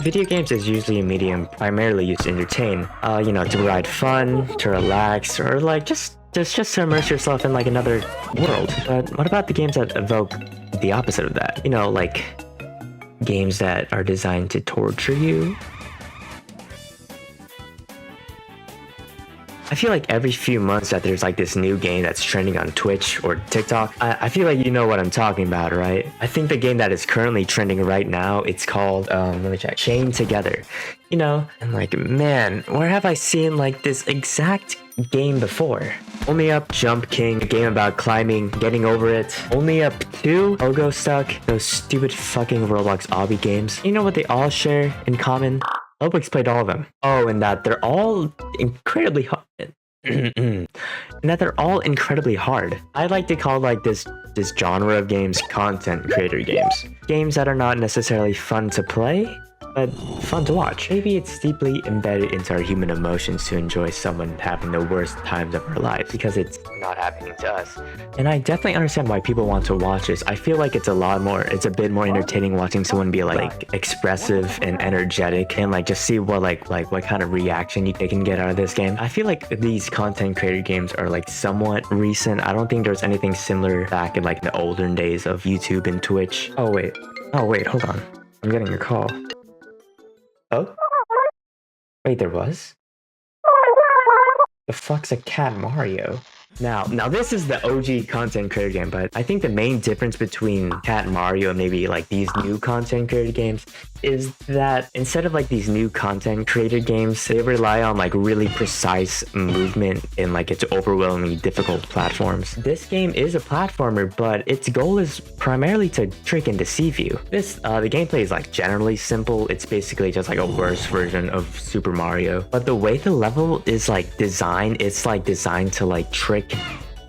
Video games is usually a medium primarily used to entertain, to provide fun, to relax, or like just to immerse yourself in like another world. But what about the games that evoke the opposite of that? Like games that are designed to torture you. I feel like every few months that there's like this new game that's trending on Twitch or TikTok, I feel like you know what I'm talking about, right? I think the game that is currently trending right now, it's called, let me check, Chained Together. And like, man, where have I seen like this exact game before? Only Up, Jump King, a game about climbing, getting over it. Only Up 2, Pogo Stuck, those stupid fucking Roblox obby games. You know what they all share in common? Lubbock's played all of them. Oh, and that they're all incredibly hard. And that they're all incredibly hard. I like to call like this genre of games content creator games. Games that are not necessarily fun to play, but fun to watch. Maybe it's deeply embedded into our human emotions to enjoy someone having the worst times of our lives because it's not happening to us. And I definitely understand why people want to watch this. I feel like it's a bit more entertaining watching someone be like expressive and energetic and like just see what what kind of reaction they can get out of this game. I feel like these content creator games are like somewhat recent. I don't think there's anything similar back in like the olden days of YouTube and Twitch. Oh wait, hold on. I'm getting a call. Oh? Wait, there was? The fuck's a Cat Mario? Now this is the OG content creator game, but I think the main difference between Cat Mario and maybe like these new content creator games is that instead of like these new content creator games, they rely on like really precise movement in like its overwhelmingly difficult platforms. This game is a platformer, but its goal is primarily to trick and deceive you. The gameplay is like generally simple. It's basically just like a worse version of Super Mario, but the way the level is like designed, it's like designed to like trick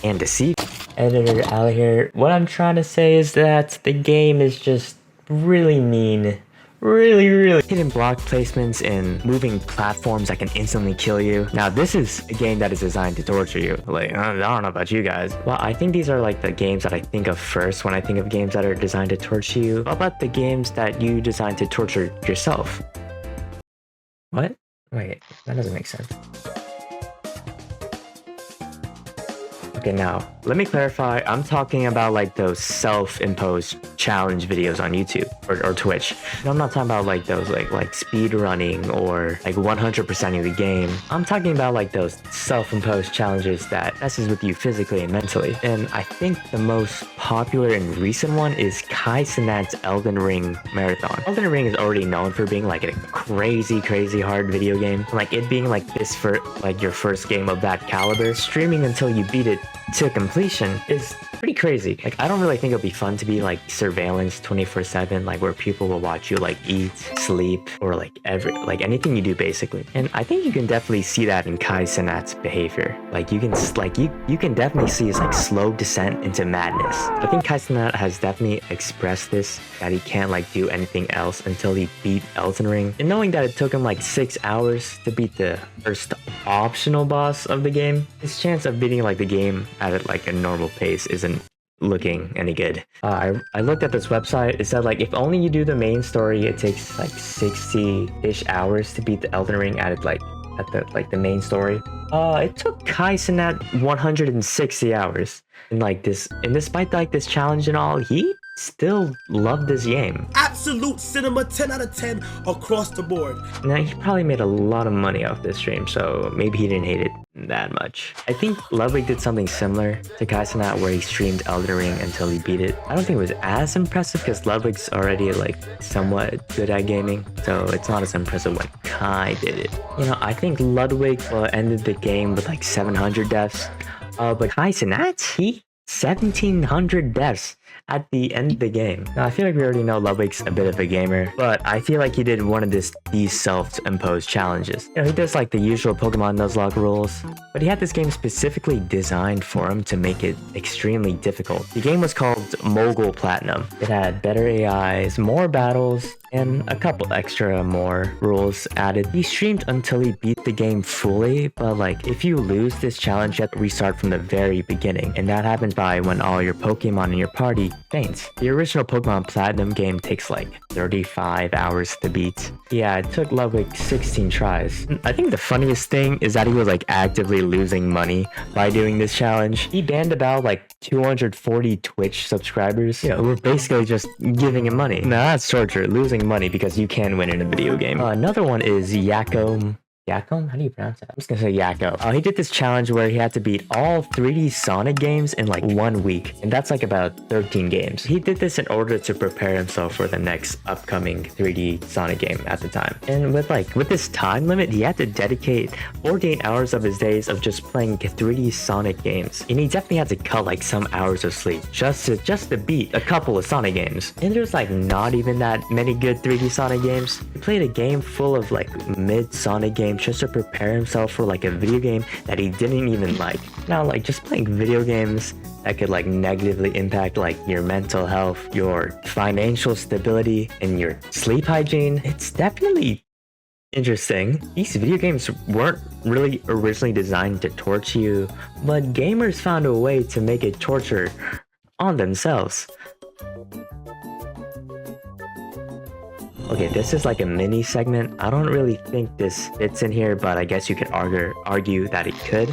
and deceive. Editor out here. What I'm trying to say is that the game is just really mean. Really hidden block placements and moving platforms that can instantly kill you. Now this is a game that is designed to torture you. Like, I don't know about you guys. Well, I think these are like the games that I think of first when I think of games that are designed to torture you. How about the games that you designed to torture yourself? What? Wait, that doesn't make sense. Okay, now, let me clarify. I'm talking about like those self-imposed challenge videos on YouTube or Twitch. I'm not talking about like those like speed running or like 100% of the game. I'm talking about like those self-imposed challenges that messes with you physically and mentally. And I think the most popular and recent one is Kai Cenat's Elden Ring Marathon. Elden Ring is already known for being like a crazy hard video game. Like it being like this for like your first game of that caliber. Streaming until you beat it to completion is pretty crazy. Like I don't really think it'll be fun to be like surveillance 24/7, like where people will watch you like eat, sleep, or like anything you do basically. And I think you can definitely see that in Kai Cenat's behavior. Like you can definitely see his like slow descent into madness. I think Kai Cenat has definitely expressed this, that he can't like do anything else until he beat Elden Ring. And knowing that it took him like 6 hours to beat the first optional boss of the game, his chance of beating like the game at like a normal pace isn't looking any good. I looked at this website. It said like if only you do the main story, it takes like 60-ish hours to beat the Elden Ring at the main story. It took Kai Cenat 160 hours. And despite like this challenge and all, he still loved this game. Absolute cinema, 10 out of 10 across the board. Now he probably made a lot of money off this stream, so maybe he didn't hate it that much. I think Ludwig did something similar to Kai Cenat where he streamed Elden Ring until he beat it. I don't think it was as impressive because Ludwig's already like somewhat good at gaming, so it's not as impressive when Kai did it. I think Ludwig ended the game with like 700 deaths, but Kai Cenat, he 1700 deaths at the end of the game. Now, I feel like we already know Ludwig's a bit of a gamer, but I feel like he did one of these self-imposed challenges. He does like the usual Pokemon Nuzlocke rules, but he had this game specifically designed for him to make it extremely difficult. The game was called Mogul Platinum. It had better AIs, more battles, and a couple extra more rules added. He streamed until he beat the game fully, but like if you lose this challenge, you have to restart from the very beginning, and that happens by when all your Pokemon in your party faints. The original Pokemon Platinum game takes like 35 hours to beat. Yeah, it took Ludwig 16 tries. I think the funniest thing is that he was like actively losing money by doing this challenge. He banned about like 240 Twitch subscribers, who were basically just giving him money. Now that's torture, losing money because you can win in a video game. Another one is Yakom. Yakom? How do you pronounce it? I'm just gonna say Yakko. He did this challenge where he had to beat all 3D Sonic games in like 1 week, and that's like about 13 games. He did this in order to prepare himself for the next upcoming 3D Sonic game at the time. And with this time limit, he had to dedicate 48 hours of his days of just playing 3D Sonic games. And he definitely had to cut like some hours of sleep just to beat a couple of Sonic games. And there's like not even that many good 3D Sonic games. He played a game full of like mid Sonic games just to prepare himself for like a video game that he didn't even like. Now, like just playing video games that could like negatively impact like your mental health, your financial stability, and your sleep hygiene, it's definitely interesting. These video games weren't really originally designed to torture you, but gamers found a way to make it torture on themselves. Okay, this is like a mini segment. I don't really think this fits in here, but I guess you could argue that it could.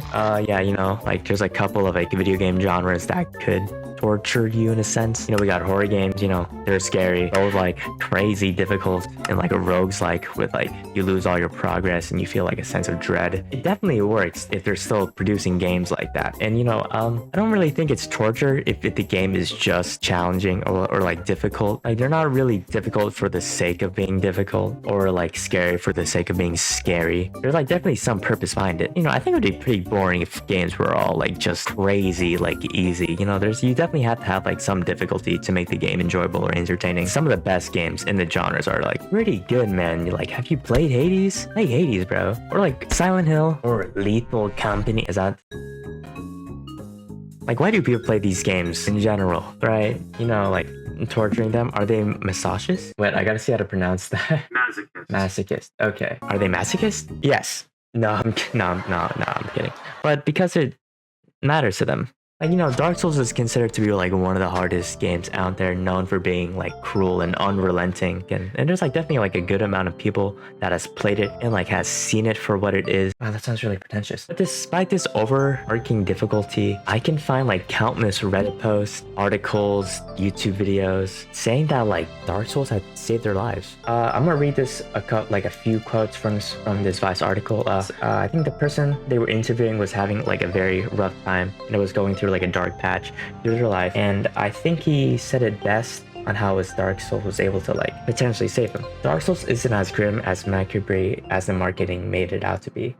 Yeah, like there's a couple of like video game genres that could torture you in a sense. We got horror games, they're scary, both like crazy difficult, and like a rogues-like with like you lose all your progress and you feel like a sense of dread. It definitely works if they're still producing games like that. And I don't really think it's torture if the game is just challenging or like difficult. Like they're not really difficult for the sake of being difficult, or like scary for the sake of being scary. There's like definitely some purpose behind it. I think it would be pretty boring if games were all like just crazy, like easy. You definitely have to have like some difficulty to make the game enjoyable or entertaining. Some of the best games in the genres are like pretty good, man. You're like, have you played Hades? Play Hades, bro. Or like Silent Hill or Lethal Company. Is that like, why do people play these games in general, right? Like torturing them. Are they masochists? Wait, I gotta see how to pronounce that. Masochist. Okay. Are they masochist? Yes. No, I'm kidding. But because it matters to them. Like, Dark Souls is considered to be like one of the hardest games out there, known for being like cruel and unrelenting. And there's like definitely like a good amount of people that has played it and like has seen it for what it is. Wow, that sounds really pretentious. But despite this overarching difficulty, I can find like countless Reddit posts, articles, YouTube videos saying that like Dark Souls had saved their lives. I'm gonna read this a few quotes from this Vice article. I think the person they were interviewing was having like a very rough time, and it was going through like a dark patch through their life, and I think he said it best on how his Dark Souls was able to like potentially save him. Dark Souls isn't as grim as macabre as the marketing made it out to be.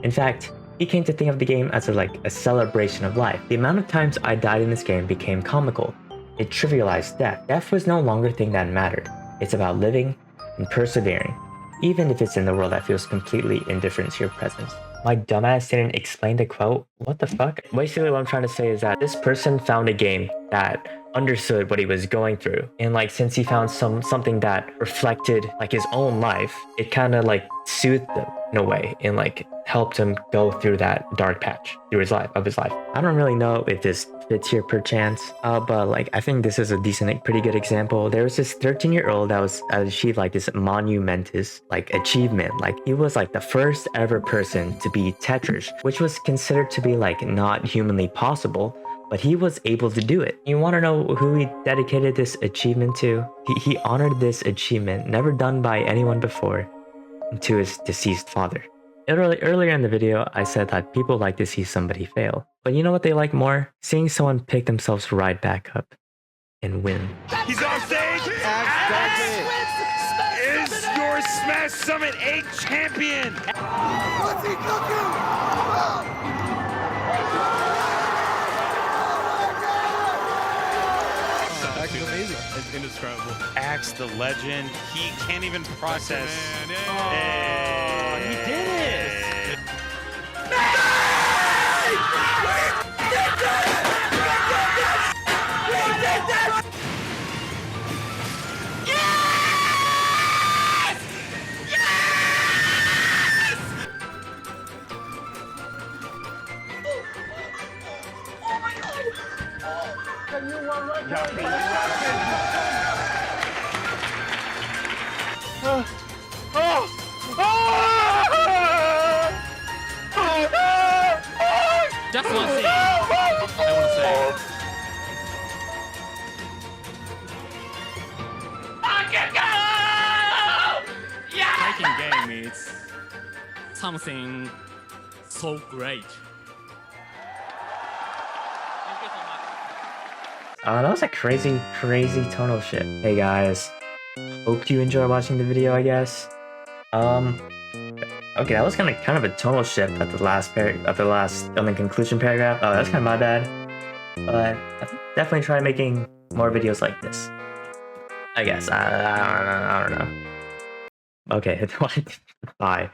In fact, he came to think of the game as a celebration of life. The amount of times I died in this game became comical. It trivialized death. Death was no longer a thing that mattered. It's about living and persevering, even if it's in the world that feels completely indifferent to your presence. My dumbass didn't explain the quote. What the fuck? Basically what I'm trying to say is that this person found a game that understood what he was going through, and like since he found something that reflected like his own life, it kind of like soothed him in a way and like helped him go through that dark patch through his life. I don't really know if this fits here perchance, but like I think this is a decent, pretty good example. There was this 13-year-old that was achieved like this monumentous like achievement. Like he was like the first ever person to beat Tetris, which was considered to be like not humanly possible, but he was able to do it. You want to know who he dedicated this achievement to? He honored this achievement, never done by anyone before, to his deceased father. Earlier in the video, I said that people like to see somebody fail. But you know what they like more? Seeing someone pick themselves right back up and win. He's on stage! Axe is your Smash Summit 8 champion! What's he cooking? Axe is amazing. It's indescribable. Axe, the legend, he can't even process. He did it! Just one thing I want to say. Fighting game is something so great. Thank you so much. That was a crazy tonal shift. Hey guys, hope you enjoy watching the video, I guess. Okay, that was kind of a tonal shift at the last on the conclusion paragraph. Oh, that's kind of my bad. But I definitely try making more videos like this. I guess. I don't know. Okay, bye.